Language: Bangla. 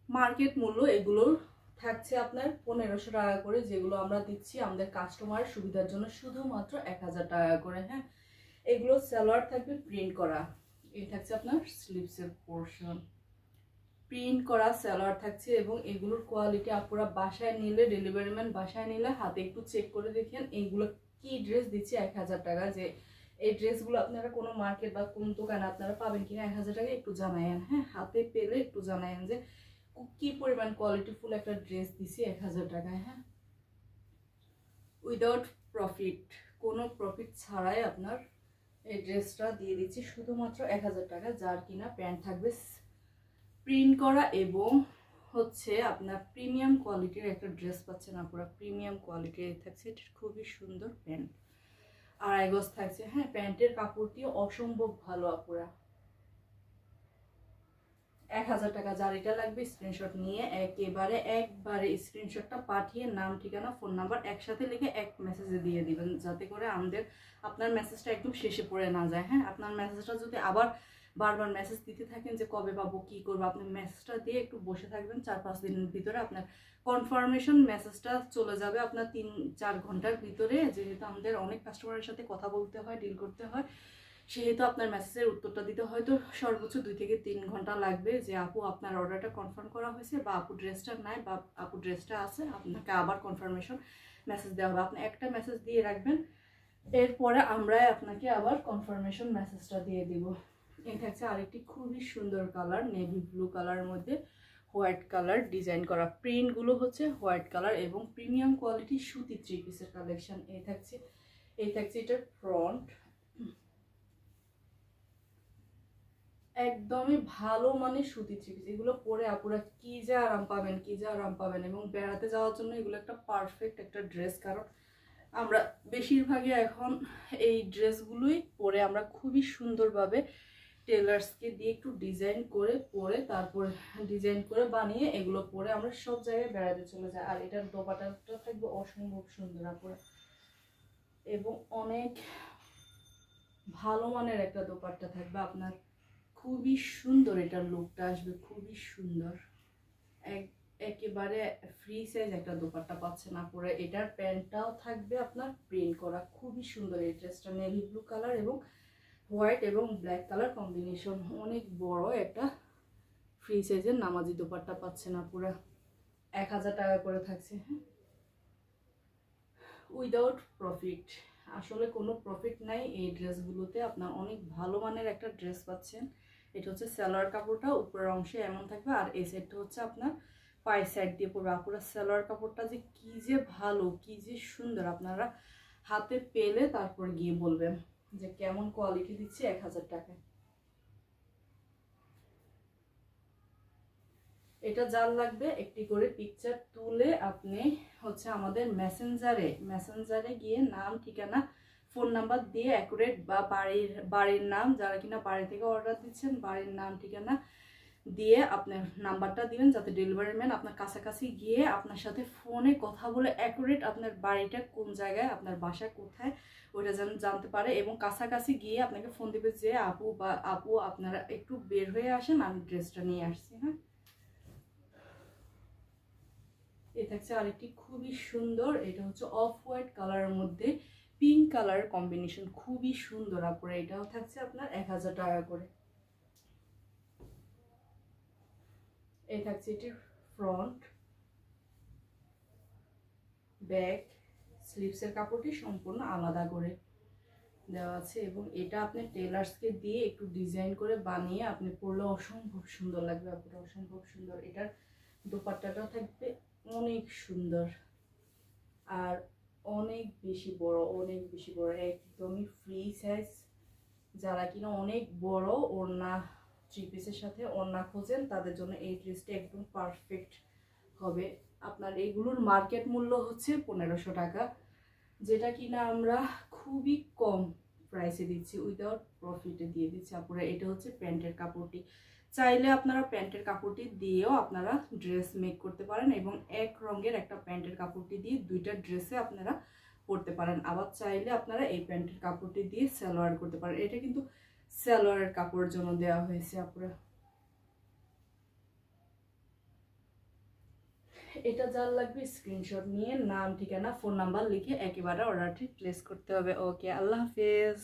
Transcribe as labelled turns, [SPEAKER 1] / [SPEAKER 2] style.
[SPEAKER 1] মার্কেট মূল্য এগুলোর থাকছে আপনার 1500 টাকা করে, যেগুলো আমরা দিচ্ছি আমাদের কাস্টমার সুবিধার জন্য শুধুমাত্র 1000 টাকা করে। হ্যাঁ, এগুলো সালোয়ার থাকবে প্রিন্ট করা, এই থাকছে আপনার স্লিভসের পোর্শন, প্রিন্ট করা সালোয়ার থাকছে। এবং এগুলোর কোয়ালিটি আপনারা বাসায় নিলে, ডেলিভারি ম্যান বাসায় নিলে হাতে একটু চেক করে দেখেন এইগুলো কি ড্রেস দিচ্ছি 1000 টাকা, যে এই ড্রেসগুলো আপনারা কোনো মার্কেট বা কোন দোকানে আপনারা পাবেন কিনা 1000 টাকা একটু জানায়েন। হ্যাঁ, হাতে পেলে একটু জানায়েন যে কি পরিমাণ কোয়ালিটিফুল একটা ড্রেস দিছি 1000 টাকায়। হ্যাঁ, উইদাউট প্রফিট, কোনো প্রফিট ছাড়াই আপনার এই ড্রেসটা দিয়ে দিচ্ছি শুধুমাত্র 1000 টাকা, যার কিনা প্যান্ট থাকবে প্রিন্ট করা এবং হচ্ছে আপনার প্রিমিয়াম কোয়ালিটির একটা ড্রেস পাচ্ছেন আপনারা, প্রিমিয়াম কোয়ালিটির থাকছে, খুবই সুন্দর প্যান্ট, আড়াই গজ থাকছে। হ্যাঁ, প্যান্টের কাপড়টিও অসম্ভব ভালো আপুরা। 1000 টাকা, যার এটা লাগবে স্ক্রিনশট নিয়ে একবারে স্ক্রিনশটটা পাঠিয়ে নাম, ঠিকানা, ফোন নাম্বার একসাথে লিখে এক মেসেজে দিয়ে দিবেন, যাতে করে আপনার মেসেজটা একদম শেষে পড়ে না যায়। হ্যাঁ, আপনার মেসেজটা যদি আবার বারবার মেসেজ দিতে থাকেন যে কবে পাবো কি করবো, আপনি মেসেজটা দিয়ে একটু বসে থাকবেন, 4-5 দিনের ভিতরে আপনার কনফার্মেশন মেসেজটা চলে যাবে আপনার 3-4 ঘন্টার ভিতরে। যেহেতু আমাদের অনেক কাস্টমারের সাথে কথা বলতে হয়, ডিল করতে হয়, সেহেতু আপনার মেসেজের উত্তরটা দিতে হয়তো সর্বোচ্চ 2 থেকে 3 ঘন্টা লাগবে, যে আপু আপনার অর্ডারটা কনফার্ম করা হয়েছে, বা আপু ড্রেসটা নাই, বা আপু ড্রেসটা আছে, আপনাকে আবার কনফার্মেশন মেসেজ দেওয়া হবে। আপনি একটা মেসেজ দিয়ে রাখবেন, এরপরে আমরাই আপনাকে আবার কনফার্মেশন মেসেজটা দিয়ে দিব। এই থাকছে আরেকটি খুবই সুন্দর কালার, নেভি ব্লু কালারের মধ্যে হোয়াইট কালার ডিজাইন করা, প্রিন্টগুলো হচ্ছে হোয়াইট কালার এবং প্রিমিয়াম কোয়ালিটি সুতি 3 পিসের কালেকশন। এই থাকছে এটার ফ্রন্ট, একদমই ভালো মানে সুতি 3 পিস, এগুলো পরে আপুরা কি যে আরাম পাবেন, এবং বেড়াতে যাওয়ার জন্য এগুলো একটা পারফেক্ট একটা ড্রেস। কারণ আমরা বেশিরভাগই এখন এই ড্রেসগুলোই পরে আমরা খুবই সুন্দরভাবে টেলার্সকে দিয়ে একটু ডিজাইন করে পরে, তারপর ডিজাইন করে বানিয়ে এগুলো পরে আমরা সব জায়গায় বেড়াতে চলে যাই। আর এটার দোপাট্টাটা থাকবে অসম্ভব সুন্দর আপুরা, এবং অনেক ভালো মানের একটা দোপাট্টা থাকবে আপনার, খুবই সুন্দর এটার লুকটা আসবে, খুবই সুন্দর। একেবারে ফ্রি সাইজ একটা দোপাট্টা পাচ্ছেন আপুরা। এটার প্যান্টটাও থাকবে আপনার প্রিন্ট করা, খুবই সুন্দর এই ড্রেসটা, নেভি ব্লু কালার এবং হোয়াইট এবং ব্ল্যাক কালার কম্বিনেশন, অনেক বড় একটা ফ্রি সাইজের নামাজি দোপাট্টা পাচ্ছেন আপুরা, 1000 টাকা করে থাকছে। হ্যাঁ, উইদাউট প্রফিট, আসলে কোনো প্রফিট নাই এই ড্রেসগুলোতে, আপনার অনেক ভালো মানের একটা ড্রেস পাচ্ছেন। এটা হচ্ছে সালোয়ার কাপড়টা উপরের অংশে এমন থাকবে, আর এই সাইডটা হচ্ছে আপনার পায়ের সাইড দিয়ে পড়বে আপুরা। সালোয়ার কাপড়টা যে কি যে ভালো, কি যে সুন্দর, আপনারা হাতে পেলে তারপর গিয়ে বলবেন যে কেমন কোয়ালিটি দিচ্ছে 1000 টাকায়। এটা যার লাগবে একটি করে পিকচার তুলে আপনি হচ্ছে আমাদের মেসেঞ্জারে গিয়ে নাম, ঠিকানা, ফোন নাম্বার দিয়ে অ্যাকুরেট, বা বাড়ির নাম, যারা কিনা বাড়ি থেকে অর্ডার দিচ্ছেন বাড়ির নাম ঠিকানা দিয়ে আপনার নাম্বারটা দিবেন, যাতে ডেলিভারি ম্যান আপনার কাছাকাছি গিয়ে আপনার সাথে ফোনে কথা বলে অ্যাকুরেট আপনার বাড়িটা কোন জায়গায়, আপনার বাসা কোথায় ওইটা যেন জানতে পারে, এবং কাছাকাছি গিয়ে আপনাকে ফোন দিবে যে আপু আপনারা একটু বের হয়ে আসেন, আমি ড্রেসটা নিয়ে আসছি। হ্যাঁ, এ থাকছে আরেকটি খুবই সুন্দর, এটা হচ্ছে অফ হোয়াইট কালারের মধ্যে পিঙ্ক কালার কম্বিনেশন, খুবই সুন্দর আপুরা। এটাও থাকছে আপনার 1000 টাকা করে। এই থাকছে এটির ফ্রন্ট, ব্যাক, স্লিভসের কাপড়টি সম্পূর্ণ আলাদা করে দেওয়া আছে, এবং এটা আপনি টেলার্সকে দিয়ে একটু ডিজাইন করে বানিয়ে আপনি পরলে অসম্ভব সুন্দর লাগবে আপুরা, অসম্ভব সুন্দর। এটার দোপাট্টাটাও থাকবে অনেক সুন্দর আর অনেক বেশি বড়, একদমই ফ্রি সাইজ। যারা কিনা অনেক বড় ওড়না 3 পিসের সাথে ওড়না খোঁজেন তাদের জন্য এই ড্রেসটা একদম পারফেক্ট হবে। আপনার এগুলোর মার্কেট মূল্য হচ্ছে 1500 টাকা, যেটা কিনা আমরা খুবই কম প্রাইসে দিচ্ছি, উইদাউট প্রফিটে দিয়ে দিচ্ছি আপনারা। এটা হচ্ছে প্যান্টের কাপড়টি, চাইলে আপনারা প্যান্টের কাপড়টি দিয়েও আপনারা ড্রেস মেক করতে পারেন, এবং এক রঙের একটা প্যান্টের কাপড়টি দিয়ে দুইটা ড্রেসে আপনারা পরতে পারেন। আবার চাইলে আপনারা এই প্যান্টের কাপড়টি দিয়ে সালোয়ার করতে পারেন। এটা কিন্তু সালোয়ারের কাপড়ের জন্য দেওয়া হয়েছে আপনারা। এটা যার লাগবে স্ক্রিনশট নিয়ে নাম ঠিকানা ফোন নাম্বার লিখে একেবারে অর্ডারটি প্লেস করতে হবে। ওকে, আল্লাহ হাফেজ।